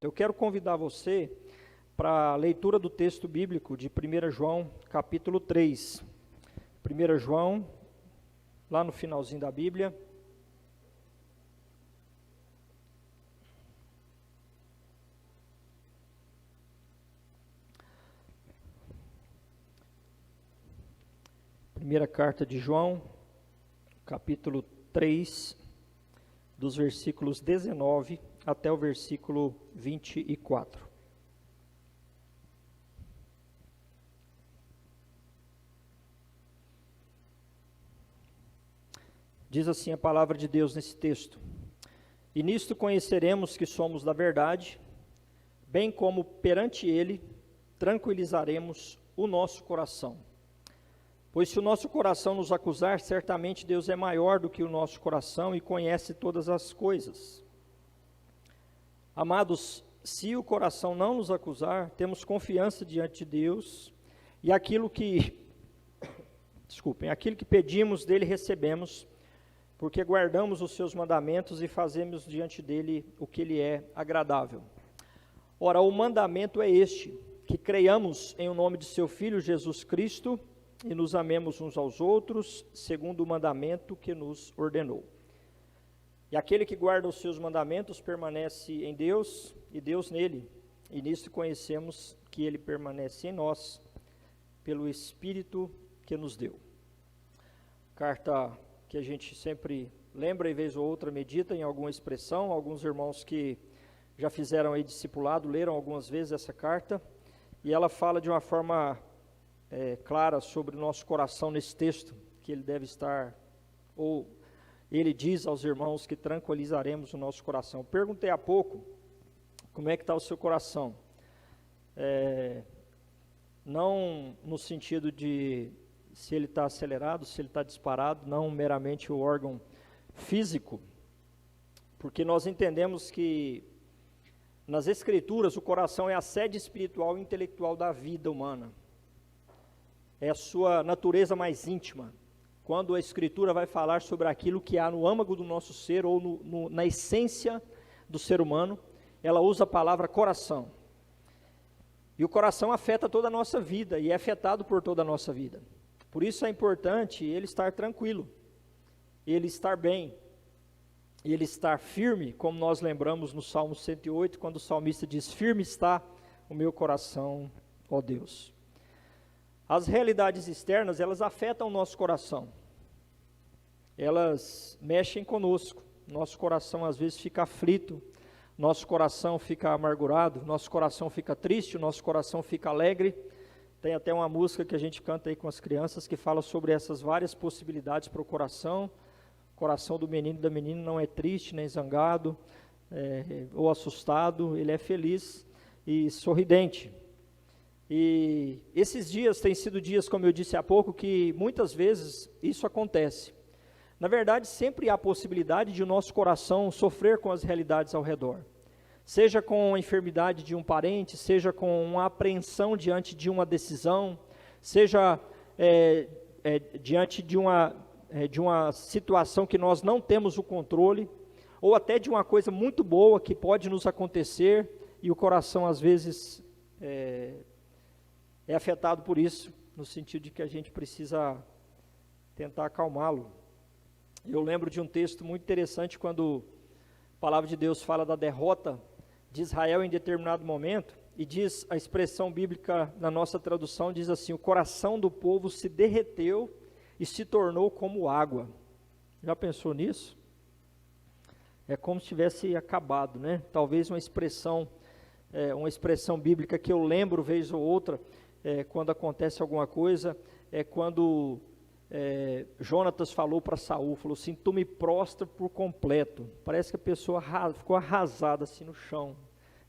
Eu quero convidar você para a leitura do texto bíblico de 1 João, capítulo 3. 1 João, lá no finalzinho da Bíblia. Primeira carta de João, capítulo 3, dos versículos 19 até o versículo 24. Diz assim a palavra de Deus nesse texto: E nisto conheceremos que somos da verdade, bem como perante Ele tranquilizaremos o nosso coração. Pois se o nosso coração nos acusar, certamente Deus é maior do que o nosso coração e conhece todas as coisas. Amados, se o coração não nos acusar, temos confiança diante de Deus, e aquilo que pedimos dele recebemos, porque guardamos os seus mandamentos e fazemos diante dele o que lhe é agradável. Ora, o mandamento é este, que creiamos em o nome de seu Filho Jesus Cristo e nos amemos uns aos outros, segundo o mandamento que nos ordenou. E aquele que guarda os seus mandamentos permanece em Deus e Deus nele, e nisto conhecemos que ele permanece em nós, pelo Espírito que nos deu. Carta que a gente sempre lembra e vez ou outra medita em alguma expressão. Alguns irmãos que já fizeram aí discipulado, leram algumas vezes essa carta, e ela fala de uma forma clara sobre o nosso coração nesse texto, que ele deve estar, ou ele diz aos irmãos que tranquilizaremos o nosso coração. Perguntei há pouco, como é que está o seu coração? Não no sentido de se ele está acelerado, se ele está disparado, não meramente o órgão físico, porque nós entendemos que nas Escrituras o coração é a sede espiritual e intelectual da vida humana, é a sua natureza mais íntima. Quando a Escritura vai falar sobre aquilo que há no âmago do nosso ser ou na essência do ser humano, ela usa a palavra coração, e o coração afeta toda a nossa vida e é afetado por toda a nossa vida. Por isso é importante ele estar tranquilo, ele estar bem, ele estar firme, como nós lembramos no Salmo 108, quando o salmista diz: firme está o meu coração, ó Deus. As realidades externas, elas afetam o nosso coração, elas mexem conosco, nosso coração às vezes fica aflito, nosso coração fica amargurado, nosso coração fica triste, nosso coração fica alegre. Tem até uma música que a gente canta aí com as crianças que fala sobre essas várias possibilidades para o coração. O coração do menino e da menina não é triste, nem zangado, ou assustado, ele é feliz e sorridente. E esses dias têm sido dias, como eu disse há pouco, que muitas vezes isso acontece. Na verdade, sempre há a possibilidade de o nosso coração sofrer com as realidades ao redor. Seja com a enfermidade de um parente, seja com uma apreensão diante de uma decisão, seja diante de uma situação que nós não temos o controle, ou até de uma coisa muito boa que pode nos acontecer, e o coração às vezes é afetado por isso, no sentido de que a gente precisa tentar acalmá-lo. Eu lembro de um texto muito interessante quando a palavra de Deus fala da derrota de Israel em determinado momento, e diz, a expressão bíblica na nossa tradução diz assim: o coração do povo se derreteu e se tornou como água. Já pensou nisso? É como se tivesse acabado, né? Talvez uma expressão bíblica que eu lembro vez ou outra, quando acontece alguma coisa, é quando Jonatas falou para Saul, falou assim: tu me prostra por completo. Parece que a pessoa ficou arrasada assim no chão.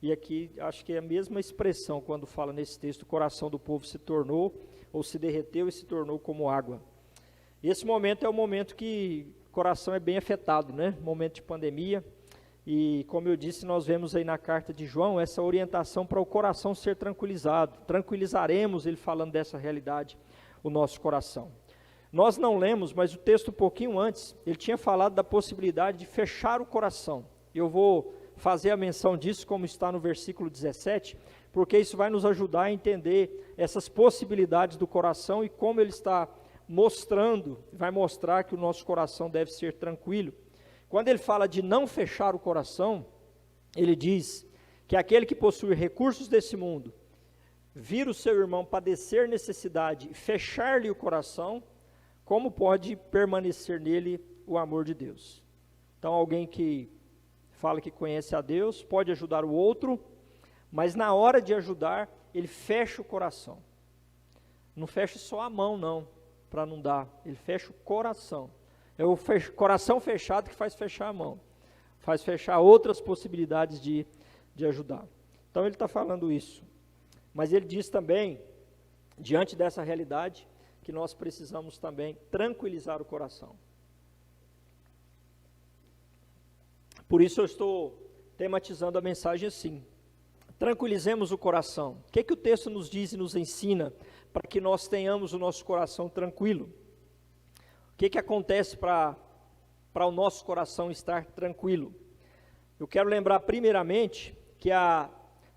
E aqui acho que é a mesma expressão quando fala nesse texto: o coração do povo se tornou, ou se derreteu e se tornou como água. E esse momento é o momento que o coração é bem afetado, né? Momento de pandemia. E como eu disse, nós vemos aí na carta de João essa orientação para o coração ser tranquilizado. Tranquilizaremos, ele falando dessa realidade, o nosso coração. Nós não lemos, mas o texto um pouquinho antes, ele tinha falado da possibilidade de fechar o coração. Eu vou fazer a menção disso, como está no versículo 17, porque isso vai nos ajudar a entender essas possibilidades do coração e como ele está mostrando, vai mostrar que o nosso coração deve ser tranquilo. Quando ele fala de não fechar o coração, ele diz que aquele que possui recursos desse mundo, vir o seu irmão padecer necessidade e fechar-lhe o coração, como pode permanecer nele o amor de Deus? Então, alguém que fala que conhece a Deus, pode ajudar o outro, mas na hora de ajudar, ele fecha o coração. Não fecha só a mão, não, para não dar, ele fecha o coração. É o coração fechado que faz fechar a mão, faz fechar outras possibilidades de ajudar. Então ele está falando isso, mas ele diz também, diante dessa realidade, que nós precisamos também tranquilizar o coração. Por isso eu estou tematizando a mensagem assim, tranquilizemos o coração. O que o texto nos diz e nos ensina para que nós tenhamos o nosso coração tranquilo? O que acontece para o nosso coração estar tranquilo? Eu quero lembrar primeiramente que a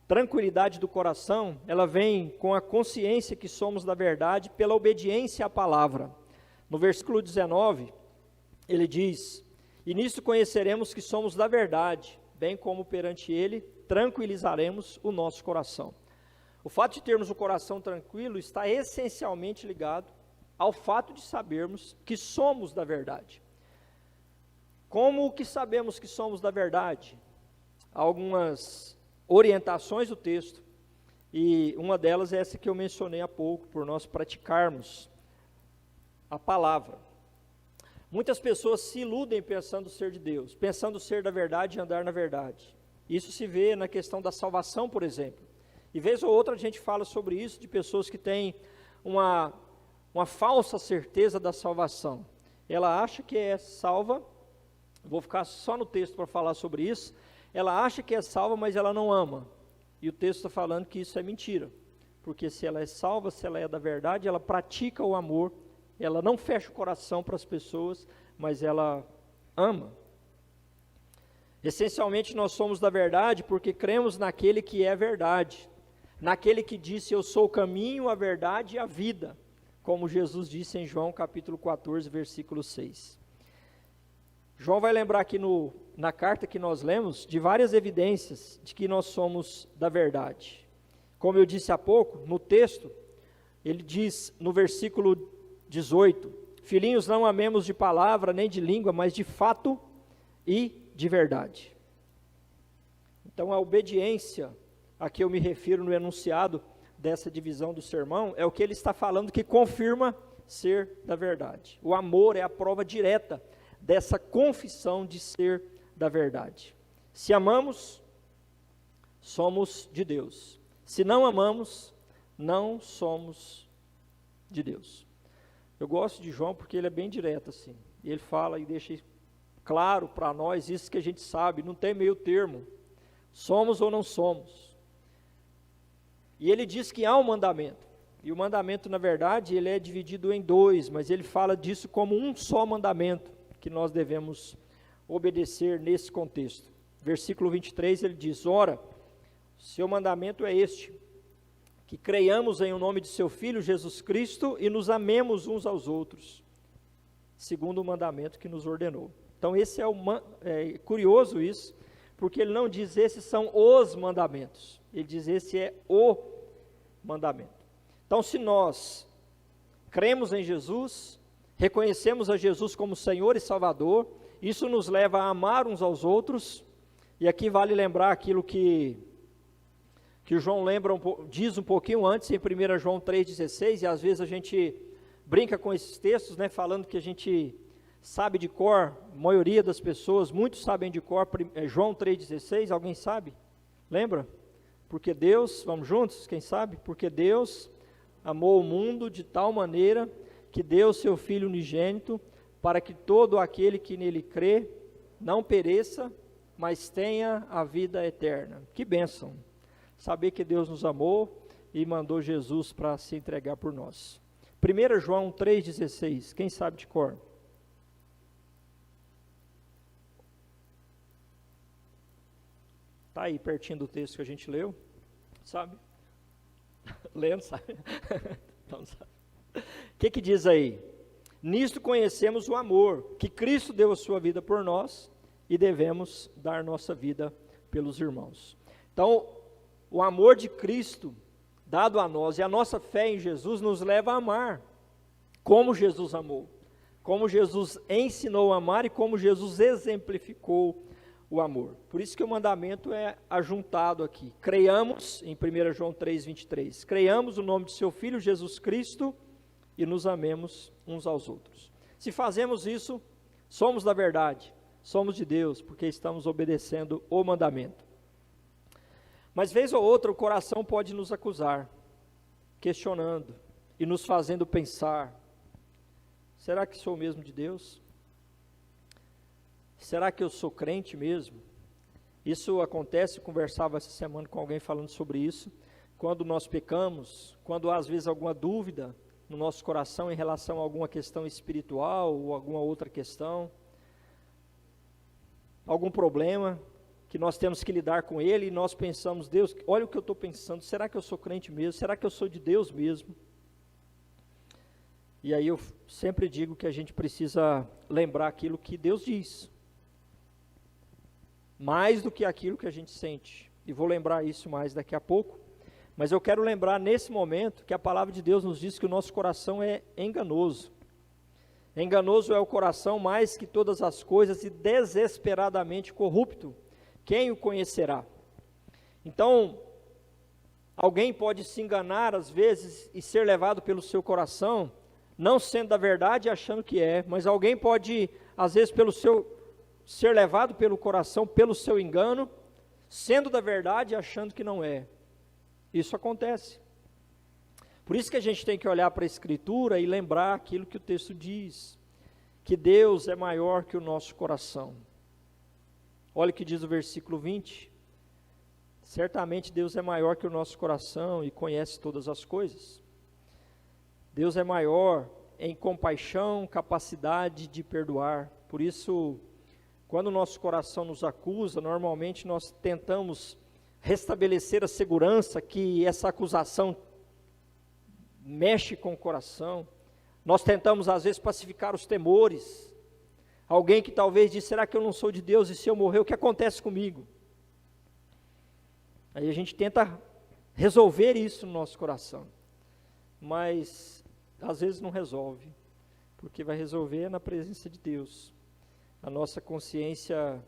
tranquilidade do coração, ela vem com a consciência que somos da verdade pela obediência à palavra. No versículo 19, ele diz: e nisso conheceremos que somos da verdade, bem como perante ele tranquilizaremos o nosso coração. O fato de termos o coração tranquilo está essencialmente ligado ao fato de sabermos que somos da verdade. Como que sabemos que somos da verdade? Há algumas orientações do texto, e uma delas é essa que eu mencionei há pouco, por nós praticarmos a palavra. Muitas pessoas se iludem pensando ser de Deus, pensando ser da verdade e andar na verdade. Isso se vê na questão da salvação, por exemplo. E vez ou outra a gente fala sobre isso, de pessoas que têm uma falsa certeza da salvação. Ela acha que é salva, vou ficar só no texto para falar sobre isso, ela acha que é salva, mas ela não ama. E o texto está falando que isso é mentira, porque se ela é salva, se ela é da verdade, ela pratica o amor, ela não fecha o coração para as pessoas, mas ela ama. Essencialmente nós somos da verdade porque cremos naquele que é verdade, naquele que disse: eu sou o caminho, a verdade e a vida, como Jesus disse em João capítulo 14, versículo 6. João vai lembrar aqui na carta que nós lemos de várias evidências de que nós somos da verdade. Como eu disse há pouco, no texto, ele diz no versículo 18: filhinhos, não amemos de palavra nem de língua, mas de fato e de verdade. Então a obediência a que eu me refiro no enunciado dessa divisão do sermão é o que ele está falando que confirma ser da verdade. O amor é a prova direta dessa confissão de ser da verdade. Se amamos, somos de Deus. Se não amamos, não somos de Deus. Eu gosto de João porque ele é bem direto assim. E ele fala e deixa claro para nós isso que a gente sabe, não tem meio termo. Somos ou não somos. E ele diz que há um mandamento. E o mandamento, na verdade, ele é dividido em dois, mas ele fala disso como um só mandamento que nós devemos obedecer nesse contexto. Versículo 23, ele diz: ora, seu mandamento é este, que creiamos em o nome de seu Filho Jesus Cristo e nos amemos uns aos outros, segundo o mandamento que nos ordenou. Então esse é curioso isso, porque ele não diz esses são os mandamentos, ele diz esse é o mandamento. Então se nós cremos em Jesus, reconhecemos a Jesus como Senhor e Salvador, isso nos leva a amar uns aos outros, e aqui vale lembrar aquilo que João diz um pouquinho antes, em 1 João 3,16, e às vezes a gente brinca com esses textos, né, falando que a gente sabe de cor, a maioria das pessoas, muitos sabem de cor, João 3,16, alguém sabe? Lembra? Porque Deus, vamos juntos, quem sabe? Porque Deus amou o mundo de tal maneira que deu o seu Filho unigênito, para que todo aquele que nele crê não pereça, mas tenha a vida eterna. Que bênção! Saber que Deus nos amou e mandou Jesus para se entregar por nós. 1 João 3,16, quem sabe de cor? Está aí pertinho do texto que a gente leu, sabe? Lendo, sabe? Então, sabe? O que diz aí? Nisto conhecemos o amor, que Cristo deu a sua vida por nós e devemos dar nossa vida pelos irmãos. Então, o amor de Cristo dado a nós e a nossa fé em Jesus nos leva a amar, como Jesus amou, como Jesus ensinou a amar e como Jesus exemplificou o amor. Por isso que o mandamento é ajuntado aqui. Creiamos, em 1 João 3,23, creiamos no nome de seu Filho Jesus Cristo e nos amemos uns aos outros. Se fazemos isso, somos da verdade, somos de Deus, porque estamos obedecendo o mandamento. Mas vez ou outra o coração pode nos acusar, questionando e nos fazendo pensar: será que sou mesmo de Deus? Será que eu sou crente mesmo? Isso acontece, eu conversava essa semana com alguém falando sobre isso, quando nós pecamos, quando há às vezes alguma dúvida no nosso coração em relação a alguma questão espiritual ou alguma outra questão, algum problema que nós temos que lidar com ele, e nós pensamos: Deus, olha o que eu estou pensando, será que eu sou crente mesmo? Será que eu sou de Deus mesmo? E aí eu sempre digo que a gente precisa lembrar aquilo que Deus diz, mais do que aquilo que a gente sente, e vou lembrar isso mais daqui a pouco, mas eu quero lembrar nesse momento que a palavra de Deus nos diz que o nosso coração é enganoso. Enganoso é o coração mais que todas as coisas e desesperadamente corrupto. Quem o conhecerá? Então, alguém pode se enganar às vezes e ser levado pelo seu coração, não sendo da verdade achando que é, mas alguém pode, às vezes, ser levado pelo coração, pelo seu engano, sendo da verdade achando que não é. Isso acontece. Por isso que a gente tem que olhar para a Escritura e lembrar aquilo que o texto diz, que Deus é maior que o nosso coração. Olha o que diz o versículo 20. Certamente Deus é maior que o nosso coração e conhece todas as coisas. Deus é maior em compaixão, capacidade de perdoar. Por isso, quando o nosso coração nos acusa, normalmente nós tentamos restabelecer a segurança que essa acusação mexe com o coração. Nós tentamos às vezes pacificar os temores. Alguém que talvez diz: será que eu não sou de Deus, e se eu morrer, o que acontece comigo? Aí a gente tenta resolver isso no nosso coração, mas às vezes não resolve, porque vai resolver na presença de Deus. A nossa consciência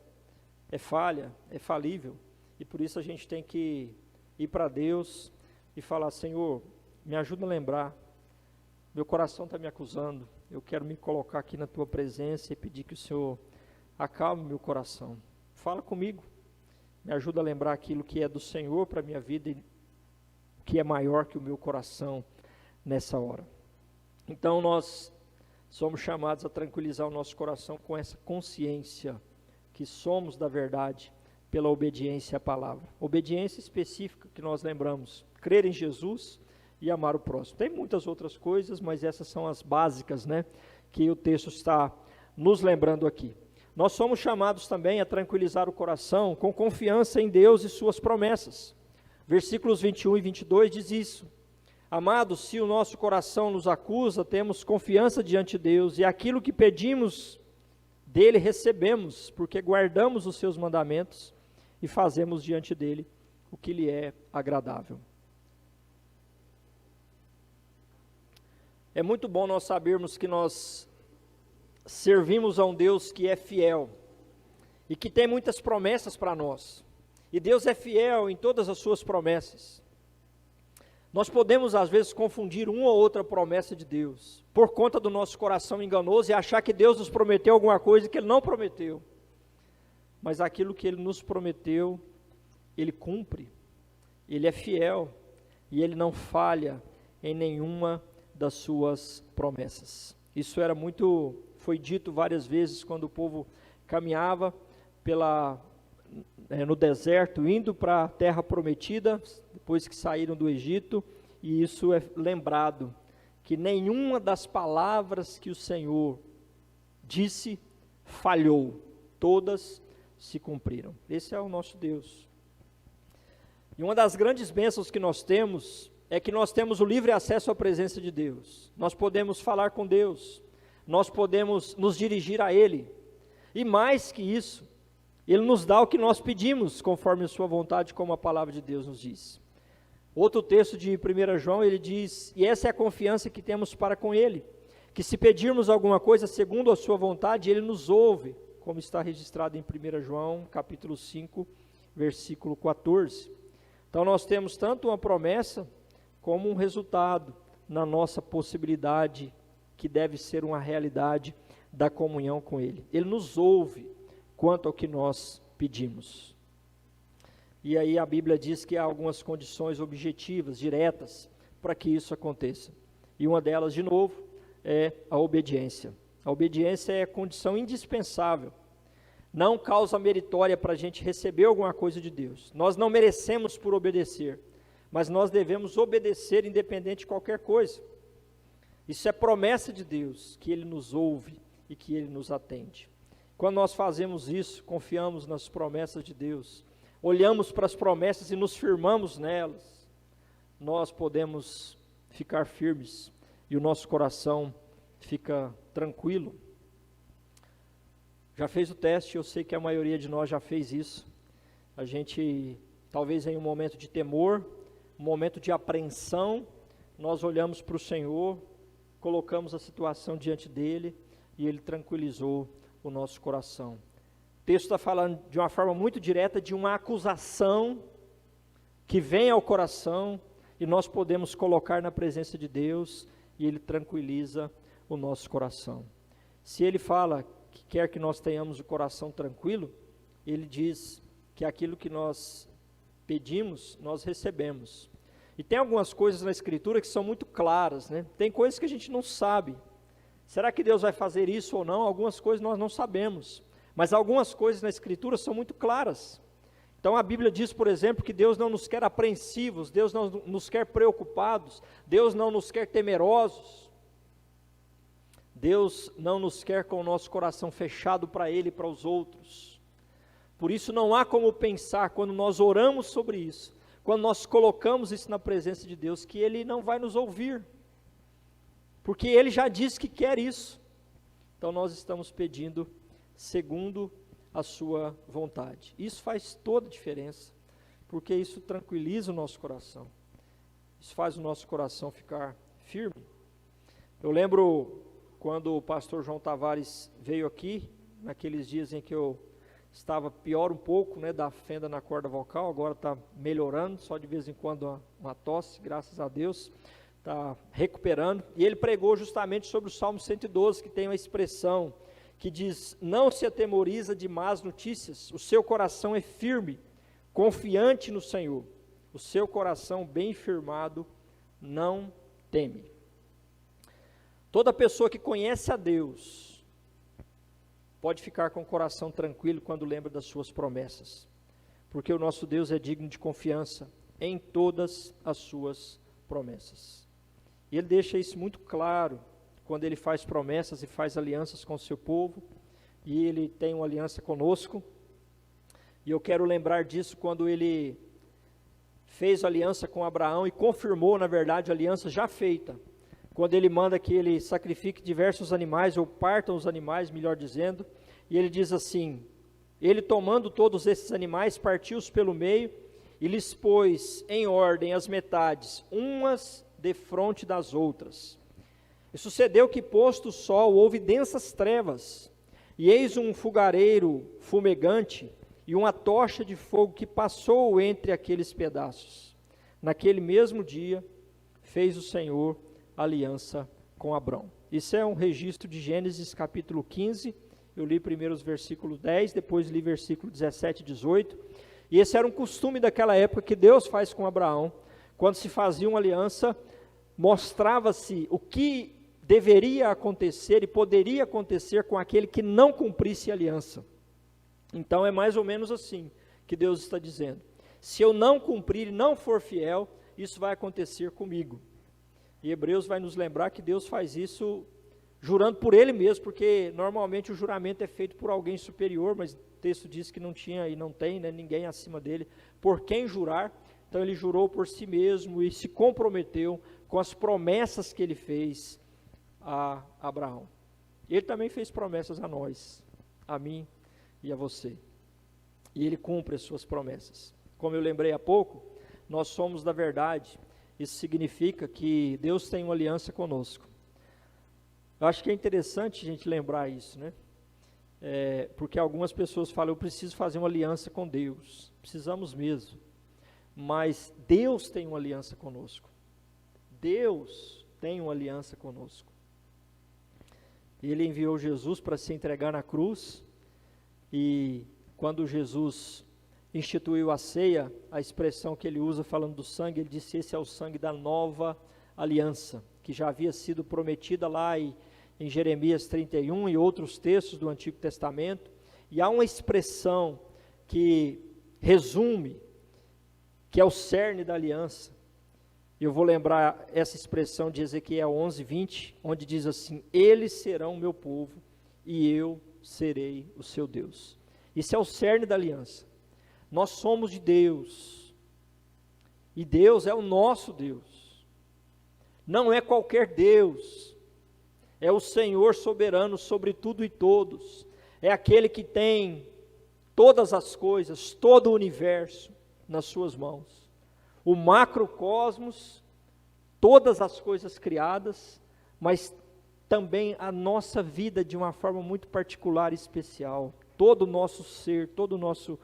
é falha, é falível, e por isso a gente tem que ir para Deus e falar: Senhor, me ajuda a lembrar, meu coração está me acusando, eu quero me colocar aqui na Tua presença e pedir que o Senhor acalme meu coração. Fala comigo, me ajuda a lembrar aquilo que é do Senhor para a minha vida e que é maior que o meu coração nessa hora. Então nós somos chamados a tranquilizar o nosso coração com essa consciência que somos da verdade pela obediência à palavra. Obediência específica que nós lembramos: crer em Jesus e amar o próximo. Tem muitas outras coisas, mas essas são as básicas, né, que o texto está nos lembrando aqui. Nós somos chamados também a tranquilizar o coração com confiança em Deus e suas promessas. Versículos 21 e 22 diz isso: amados, se o nosso coração nos acusa, temos confiança diante de Deus, e aquilo que pedimos dele recebemos, porque guardamos os seus mandamentos e fazemos diante dele o que lhe é agradável. É muito bom nós sabermos que nós servimos a um Deus que é fiel e que tem muitas promessas para nós. E Deus é fiel em todas as suas promessas. Nós podemos às vezes confundir uma ou outra promessa de Deus por conta do nosso coração enganoso e achar que Deus nos prometeu alguma coisa que Ele não prometeu. Mas aquilo que Ele nos prometeu, Ele cumpre. Ele é fiel e Ele não falha em nenhuma das suas promessas. Isso foi dito várias vezes quando o povo caminhava no deserto, indo para a terra prometida, depois que saíram do Egito, e isso é lembrado, que nenhuma das palavras que o Senhor disse falhou, todas se cumpriram. Esse é o nosso Deus. E uma das grandes bênçãos que nós temos é que nós temos o livre acesso à presença de Deus. Nós podemos falar com Deus, nós podemos nos dirigir a Ele. E mais que isso, Ele nos dá o que nós pedimos, conforme a sua vontade, como a palavra de Deus nos diz. Outro texto de 1 João, ele diz, e essa é a confiança que temos para com Ele, que se pedirmos alguma coisa segundo a sua vontade, Ele nos ouve, como está registrado em 1 João, capítulo 5, versículo 14. Então nós temos tanto uma promessa, como um resultado na nossa possibilidade, que deve ser uma realidade da comunhão com Ele. Ele nos ouve quanto ao que nós pedimos. E aí a Bíblia diz que há algumas condições objetivas, diretas, para que isso aconteça. E uma delas, de novo, é a obediência. A obediência é a condição indispensável. Não causa meritória para a gente receber alguma coisa de Deus. Nós não merecemos por obedecer, mas nós devemos obedecer independente de qualquer coisa. Isso é promessa de Deus, que Ele nos ouve e que Ele nos atende. Quando nós fazemos isso, confiamos nas promessas de Deus, olhamos para as promessas e nos firmamos nelas, nós podemos ficar firmes e o nosso coração fica tranquilo. Já fez o teste, eu sei que a maioria de nós já fez isso. A gente, talvez em um momento de temor, um momento de apreensão, nós olhamos para o Senhor, colocamos a situação diante dEle e Ele tranquilizou o nosso coração. O texto está falando de uma forma muito direta de uma acusação que vem ao coração e nós podemos colocar na presença de Deus e Ele tranquiliza o nosso coração. Se Ele fala que quer que nós tenhamos o coração tranquilo, Ele diz que aquilo que nós pedimos, nós recebemos. E tem algumas coisas na Escritura que são muito claras, né? Tem coisas que a gente não sabe. Será que Deus vai fazer isso ou não? Algumas coisas nós não sabemos. Mas algumas coisas na Escritura são muito claras. Então a Bíblia diz, por exemplo, que Deus não nos quer apreensivos, Deus não nos quer preocupados, Deus não nos quer temerosos. Deus não nos quer com o nosso coração fechado para Ele e para os outros. Por isso não há como pensar, quando nós oramos sobre isso, quando nós colocamos isso na presença de Deus, que Ele não vai nos ouvir. Porque Ele já disse que quer isso. Então nós estamos pedindo segundo a sua vontade. Isso faz toda a diferença, porque isso tranquiliza o nosso coração. Isso faz o nosso coração ficar firme. Eu lembro quando o pastor João Tavares veio aqui, naqueles dias em que eu estava pior um pouco, né, da fenda na corda vocal, agora está melhorando, só de vez em quando uma tosse, graças a Deus, está recuperando. E ele pregou justamente sobre o Salmo 112, que tem uma expressão que diz: não se atemoriza de más notícias, o seu coração é firme, confiante no Senhor, o seu coração bem firmado não teme. Toda pessoa que conhece a Deus pode ficar com o coração tranquilo quando lembra das suas promessas, porque o nosso Deus é digno de confiança em todas as suas promessas. E Ele deixa isso muito claro quando Ele faz promessas e faz alianças com o seu povo, e Ele tem uma aliança conosco. E eu quero lembrar disso quando Ele fez aliança com Abraão e confirmou, na verdade, a aliança já feita, quando Ele manda que ele sacrifique diversos animais, ou partam os animais, melhor dizendo, e Ele diz assim: Ele, tomando todos esses animais, partiu-os pelo meio e lhes pôs em ordem as metades, umas defronte das outras. E sucedeu que, posto o sol, houve densas trevas, e eis um fogareiro fumegante e uma tocha de fogo que passou entre aqueles pedaços. Naquele mesmo dia fez o Senhor aliança com Abrão. Isso é um registro de Gênesis capítulo 15, eu li primeiro os versículos 10, depois li versículo 17 e 18, e esse era um costume daquela época que Deus faz com Abraão. Quando se fazia uma aliança, mostrava-se o que deveria acontecer e poderia acontecer com aquele que não cumprisse a aliança. Então é mais ou menos assim que Deus está dizendo: se eu não cumprir e não for fiel, isso vai acontecer comigo. E Hebreus vai nos lembrar que Deus faz isso jurando por Ele mesmo, porque normalmente o juramento é feito por alguém superior, mas o texto diz que não tinha e não tem, né, ninguém acima dele por quem jurar. Então ele jurou por si mesmo e se comprometeu com as promessas que ele fez a Abraão. Ele também fez promessas a nós, a mim e a você. E ele cumpre as suas promessas. Como eu lembrei há pouco, nós somos da verdade. Isso significa que Deus tem uma aliança conosco. Eu acho que é interessante a gente lembrar isso, né? Porque algumas pessoas falam, eu preciso fazer uma aliança com Deus. Precisamos mesmo. Mas Deus tem uma aliança conosco. Deus tem uma aliança conosco. Ele enviou Jesus para se entregar na cruz. E quando Jesus instituiu a ceia, a expressão que ele usa falando do sangue, ele disse, esse é o sangue da nova aliança, que já havia sido prometida lá em Jeremias 31 e outros textos do Antigo Testamento. E há uma expressão que resume, que é o cerne da aliança. Eu vou lembrar essa expressão de Ezequiel 11:20, onde diz assim, eles serão o meu povo e eu serei o seu Deus. Isso é o cerne da aliança. Nós somos de Deus, e Deus é o nosso Deus. Não é qualquer Deus, é o Senhor soberano sobre tudo e todos. É aquele que tem todas as coisas, todo o universo nas suas mãos. O macrocosmos, todas as coisas criadas, mas também a nossa vida de uma forma muito particular e especial. Todo o nosso ser, todo o nosso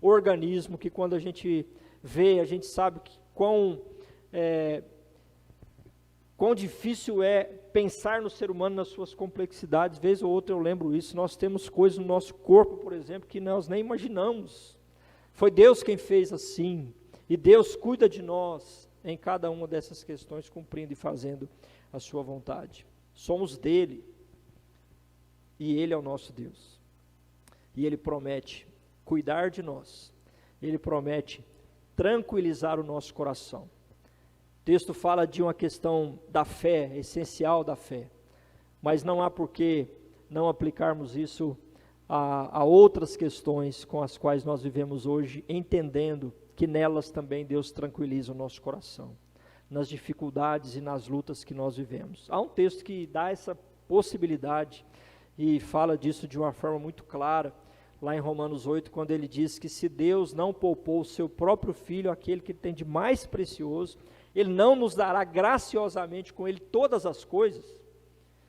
organismo, que quando a gente vê, a gente sabe que quão difícil é pensar no ser humano nas suas complexidades. Vez ou outra eu lembro isso. Nós temos coisas no nosso corpo, por exemplo, que nós nem imaginamos. Foi Deus quem fez assim, e Deus cuida de nós em cada uma dessas questões, cumprindo e fazendo a sua vontade. Somos dele, e ele é o nosso Deus. E ele promete cuidar de nós, ele promete tranquilizar o nosso coração. O texto fala de uma questão da fé, essencial da fé, mas não há por que não aplicarmos isso a outras questões com as quais nós vivemos hoje, entendendo que nelas também Deus tranquiliza o nosso coração, nas dificuldades e nas lutas que nós vivemos. Há um texto que dá essa possibilidade e fala disso de uma forma muito clara, lá em Romanos 8, quando ele diz que se Deus não poupou o seu próprio Filho, aquele que tem de mais precioso, ele não nos dará graciosamente com ele todas as coisas.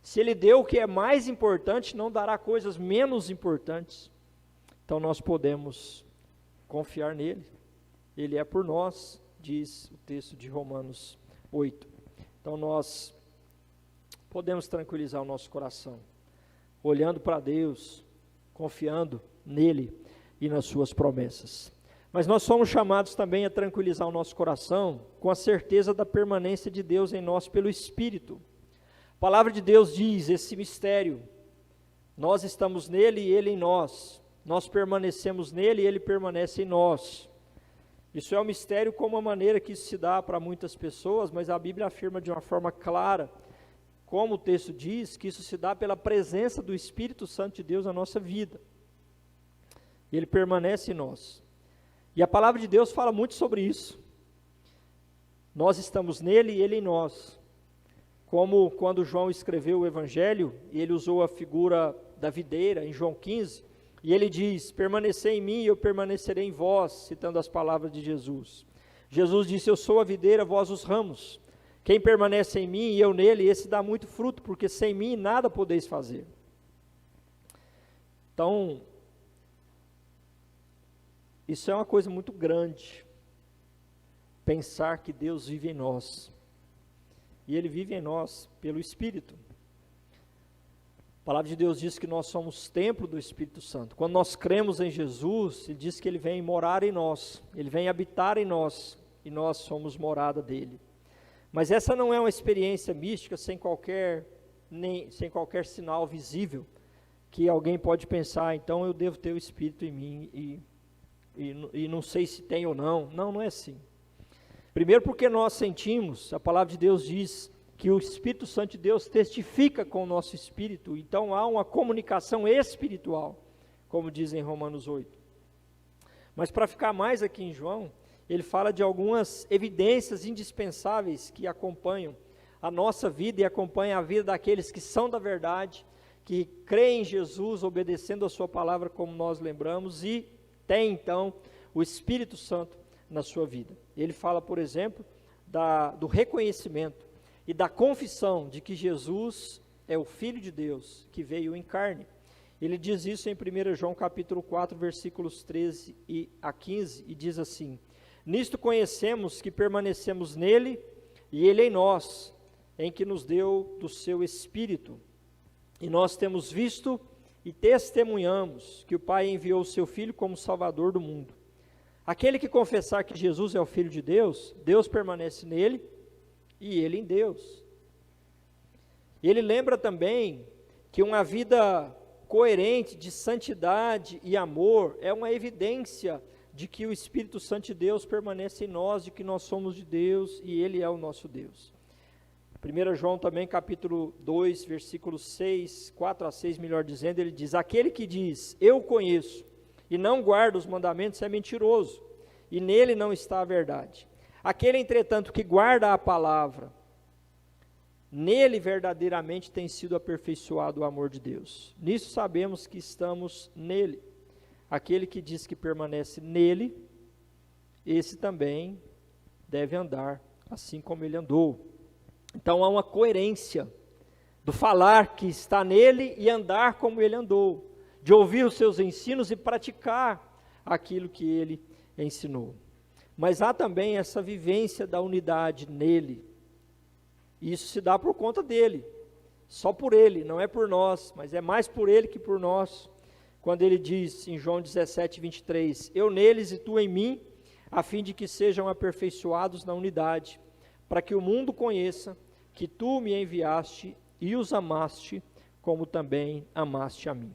Se ele deu o que é mais importante, não dará coisas menos importantes. Então nós podemos confiar nele. Ele é por nós, diz o texto de Romanos 8. Então nós podemos tranquilizar o nosso coração, olhando para Deus, confiando nele e nas suas promessas. Mas nós somos chamados também a tranquilizar o nosso coração com a certeza da permanência de Deus em nós pelo Espírito. A palavra de Deus diz esse mistério, nós estamos nele e ele em nós, nós permanecemos nele e ele permanece em nós. Isso é um mistério como a maneira que isso se dá para muitas pessoas, mas a Bíblia afirma de uma forma clara, como o texto diz, que isso se dá pela presença do Espírito Santo de Deus na nossa vida. E ele permanece em nós. E a palavra de Deus fala muito sobre isso. Nós estamos nele e ele em nós. Como quando João escreveu o Evangelho, e ele usou a figura da videira em João 15, e ele diz, permanecei em mim e eu permanecerei em vós, citando as palavras de Jesus. Jesus disse, eu sou a videira, vós os ramos. Quem permanece em mim e eu nele, esse dá muito fruto, porque sem mim nada podeis fazer. Então, isso é uma coisa muito grande, pensar que Deus vive em nós, e Ele vive em nós pelo Espírito. A palavra de Deus diz que nós somos templo do Espírito Santo. Quando nós cremos em Jesus, Ele diz que Ele vem morar em nós, Ele vem habitar em nós, e nós somos morada dEle. Mas essa não é uma experiência mística sem qualquer sinal visível, que alguém pode pensar, então eu devo ter o Espírito em mim, e não sei se tem ou não. Não, não é assim. Primeiro porque nós sentimos, a palavra de Deus diz que o Espírito Santo de Deus testifica com o nosso espírito, então há uma comunicação espiritual, como diz em Romanos 8. Mas para ficar mais aqui em João, ele fala de algumas evidências indispensáveis que acompanham a nossa vida e acompanham a vida daqueles que são da verdade, que creem em Jesus, obedecendo a sua palavra, como nós lembramos, e tem então o Espírito Santo na sua vida. Ele fala, por exemplo, do reconhecimento e da confissão de que Jesus é o Filho de Deus, que veio em carne. Ele diz isso em 1 João capítulo 4, versículos 13 a 15, e diz assim: nisto conhecemos que permanecemos nele, e ele em nós, em que nos deu do seu Espírito. E nós temos visto e testemunhamos que o Pai enviou o seu Filho como Salvador do mundo. Aquele que confessar que Jesus é o Filho de Deus, Deus permanece nele e ele em Deus. Ele lembra também que uma vida coerente de santidade e amor é uma evidência de que o Espírito Santo de Deus permanece em nós, de que nós somos de Deus e ele é o nosso Deus. 1 João também, capítulo 2, versículos 6, 4 a 6, melhor dizendo, ele diz: aquele que diz, eu conheço, e não guarda os mandamentos é mentiroso, e nele não está a verdade. Aquele, entretanto, que guarda a palavra, nele verdadeiramente tem sido aperfeiçoado o amor de Deus. Nisso sabemos que estamos nele. Aquele que diz que permanece nele, esse também deve andar assim como ele andou. Então há uma coerência do falar que está nele e andar como ele andou, de ouvir os seus ensinos e praticar aquilo que ele ensinou. Mas há também essa vivência da unidade nele. Isso se dá por conta dele, só por ele, não é por nós, mas é mais por ele que por nós. Quando ele diz em João 17, 23, eu neles e tu em mim, a fim de que sejam aperfeiçoados na unidade, para que o mundo conheça que tu me enviaste e os amaste, como também amaste a mim.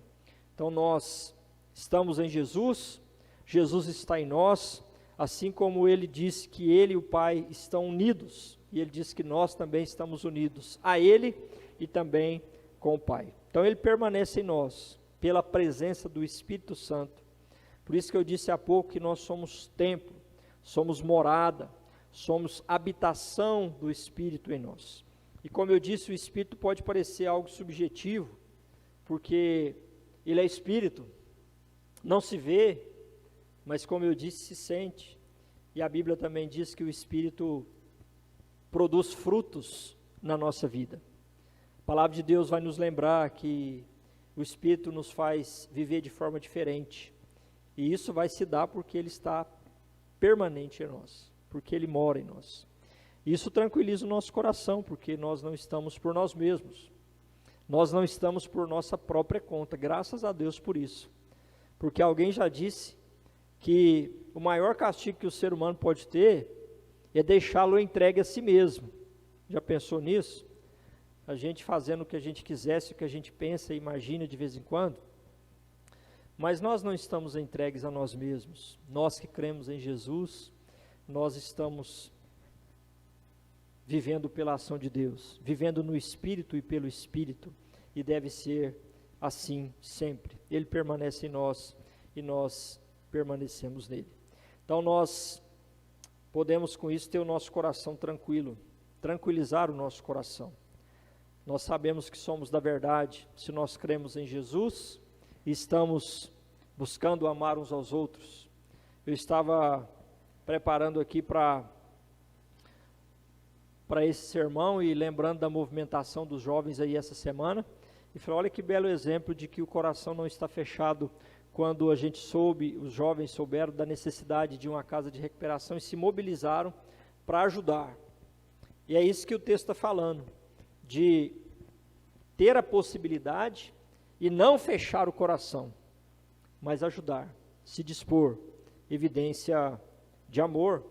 Então nós estamos em Jesus, Jesus está em nós, assim como ele disse que ele e o Pai estão unidos, e ele diz que nós também estamos unidos a ele e também com o Pai. Então ele permanece em nós, pela presença do Espírito Santo. Por isso que eu disse há pouco que nós somos templo, somos morada, somos habitação do Espírito em nós. E como eu disse, o Espírito pode parecer algo subjetivo, porque ele é Espírito, não se vê, mas como eu disse, se sente. E a Bíblia também diz que o Espírito produz frutos na nossa vida. A palavra de Deus vai nos lembrar que o Espírito nos faz viver de forma diferente. E isso vai se dar porque ele está permanente em nós, porque ele mora em nós. Isso tranquiliza o nosso coração, porque nós não estamos por nós mesmos. Nós não estamos por nossa própria conta, graças a Deus por isso. Porque alguém já disse que o maior castigo que o ser humano pode ter é deixá-lo entregue a si mesmo. Já pensou nisso? A gente fazendo o que a gente quisesse, o que a gente pensa e imagina de vez em quando. Mas nós não estamos entregues a nós mesmos. Nós que cremos em Jesus, nós estamos vivendo pela ação de Deus, vivendo no Espírito e pelo Espírito, e deve ser assim sempre. Ele permanece em nós e nós permanecemos nele. Então nós podemos com isso ter o nosso coração tranquilo, tranquilizar o nosso coração. Nós sabemos que somos da verdade, se nós cremos em Jesus e estamos buscando amar uns aos outros. Eu estava preparando aqui para esse sermão e lembrando da movimentação dos jovens aí essa semana, e falei, olha que belo exemplo de que o coração não está fechado quando a gente soube, os jovens souberam da necessidade de uma casa de recuperação e se mobilizaram para ajudar. E é isso que o texto está falando, de ter a possibilidade e não fechar o coração, mas ajudar, se dispor, evidência de amor,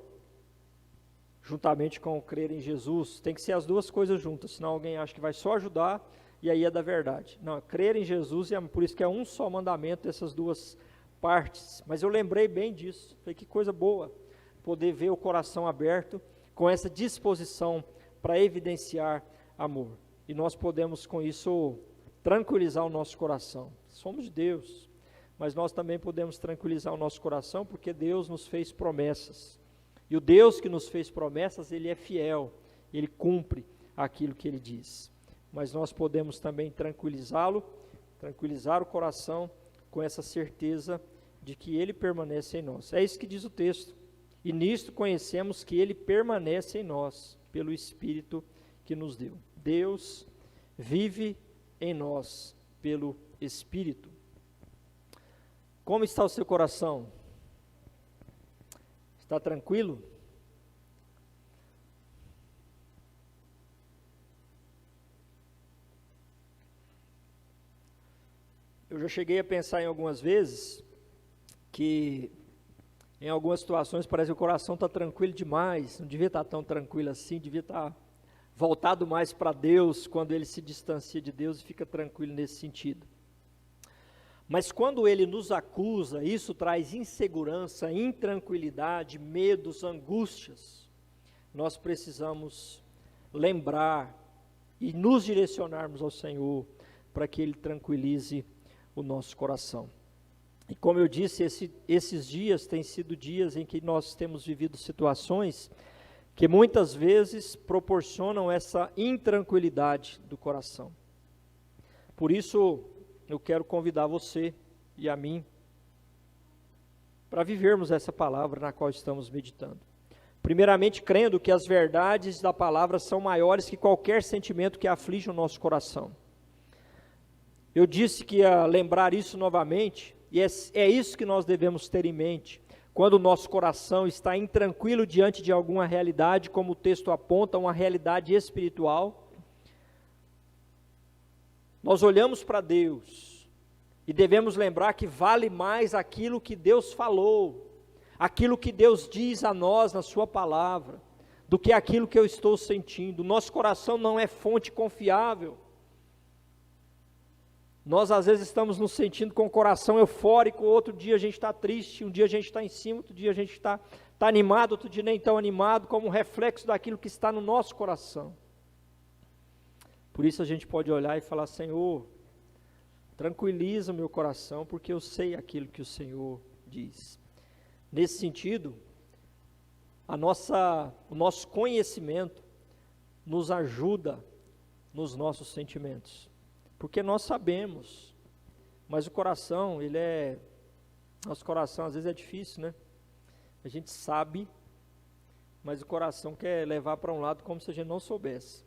juntamente com o crer em Jesus. Tem que ser as duas coisas juntas, senão alguém acha que vai só ajudar e aí é da verdade. Não, crer em Jesus, e por isso que é um só mandamento dessas duas partes. Mas eu lembrei bem disso, falei que coisa boa, poder ver o coração aberto, com essa disposição para evidenciar amor. E nós podemos com isso tranquilizar o nosso coração. Somos de Deus, mas nós também podemos tranquilizar o nosso coração, porque Deus nos fez promessas. E o Deus que nos fez promessas, Ele é fiel, Ele cumpre aquilo que Ele diz. Mas nós podemos também tranquilizar o coração com essa certeza de que Ele permanece em nós. É isso que diz o texto. E nisto conhecemos que Ele permanece em nós, pelo Espírito que nos deu. Deus vive em nós, pelo Espírito. Como está o seu coração? Está tranquilo? Eu já cheguei a pensar em algumas vezes que em algumas situações parece que o coração está tranquilo demais, não devia estar tão tranquilo assim, devia estar voltado mais para Deus quando ele se distancia de Deus e fica tranquilo nesse sentido. Mas quando ele nos acusa, isso traz insegurança, intranquilidade, medos, angústias. Nós precisamos lembrar e nos direcionarmos ao Senhor para que Ele tranquilize o nosso coração. E como eu disse, esses dias têm sido dias em que nós temos vivido situações que muitas vezes proporcionam essa intranquilidade do coração. Por isso, eu quero convidar você e a mim para vivermos essa palavra na qual estamos meditando. Primeiramente, crendo que as verdades da palavra são maiores que qualquer sentimento que aflige o nosso coração. Eu disse que ia lembrar isso novamente, e é isso que nós devemos ter em mente, quando o nosso coração está intranquilo diante de alguma realidade, como o texto aponta, uma realidade espiritual. Nós olhamos para Deus e devemos lembrar que vale mais aquilo que Deus falou, aquilo que Deus diz a nós na sua palavra, do que aquilo que eu estou sentindo. Nosso coração não é fonte confiável. Nós às vezes estamos nos sentindo com o coração eufórico, outro dia a gente está triste, um dia a gente está em cima, outro dia a gente está animado, outro dia nem tão animado, como um reflexo daquilo que está no nosso coração. Por isso a gente pode olhar e falar: Senhor, tranquiliza o meu coração, porque eu sei aquilo que o Senhor diz. Nesse sentido, o nosso conhecimento nos ajuda nos nossos sentimentos. Porque nós sabemos, mas o coração, nosso coração às vezes é difícil, né? A gente sabe, mas o coração quer levar para um lado como se a gente não soubesse.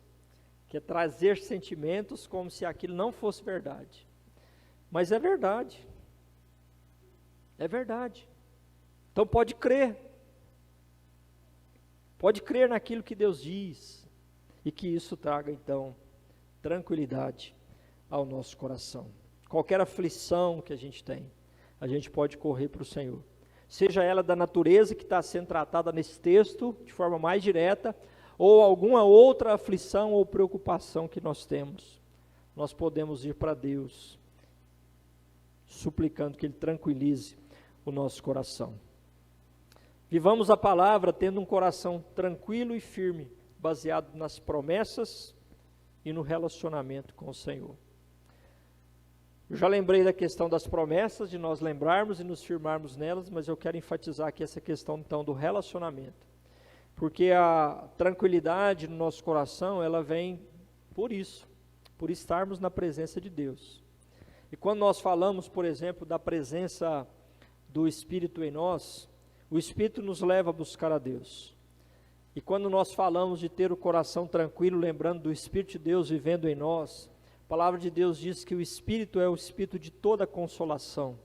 Quer trazer sentimentos como se aquilo não fosse verdade. Mas é verdade. É verdade. Então pode crer. Pode crer naquilo que Deus diz. E que isso traga então tranquilidade ao nosso coração. Qualquer aflição que a gente tem, a gente pode correr para o Senhor. Seja ela da natureza que está sendo tratada nesse texto, de forma mais direta, ou alguma outra aflição ou preocupação que nós temos, nós podemos ir para Deus, suplicando que Ele tranquilize o nosso coração. Vivamos a palavra tendo um coração tranquilo e firme, baseado nas promessas e no relacionamento com o Senhor. Eu já lembrei da questão das promessas, de nós lembrarmos e nos firmarmos nelas, mas eu quero enfatizar aqui essa questão então do relacionamento. Porque a tranquilidade no nosso coração, ela vem por isso, por estarmos na presença de Deus. E quando nós falamos, por exemplo, da presença do Espírito em nós, o Espírito nos leva a buscar a Deus. E quando nós falamos de ter o coração tranquilo, lembrando do Espírito de Deus vivendo em nós, a palavra de Deus diz que o Espírito é o Espírito de toda consolação.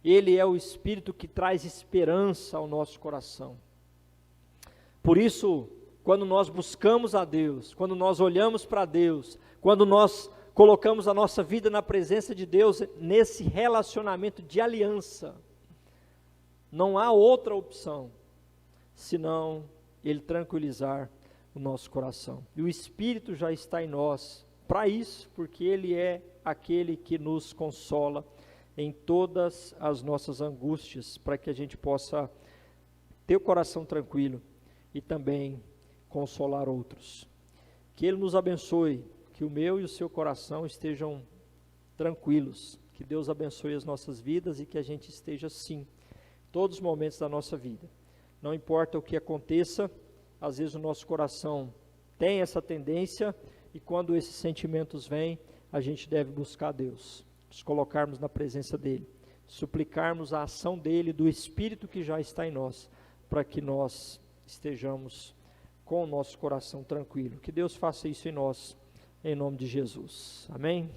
Ele é o Espírito que traz esperança ao nosso coração. Por isso, quando nós buscamos a Deus, quando nós olhamos para Deus, quando nós colocamos a nossa vida na presença de Deus, nesse relacionamento de aliança, não há outra opção, senão Ele tranquilizar o nosso coração. E o Espírito já está em nós, para isso, porque Ele é aquele que nos consola em todas as nossas angústias, para que a gente possa ter o coração tranquilo e também consolar outros. Que Ele nos abençoe, que o meu e o seu coração estejam tranquilos, que Deus abençoe as nossas vidas e que a gente esteja assim, todos os momentos da nossa vida, Não importa o que aconteça, às vezes o nosso coração tem essa tendência, e quando esses sentimentos vêm, a gente deve buscar Deus, nos colocarmos na presença dEle, suplicarmos a ação dEle, do Espírito que já está em nós, para que nós estejamos com o nosso coração tranquilo. Que Deus faça isso em nós, em nome de Jesus. Amém?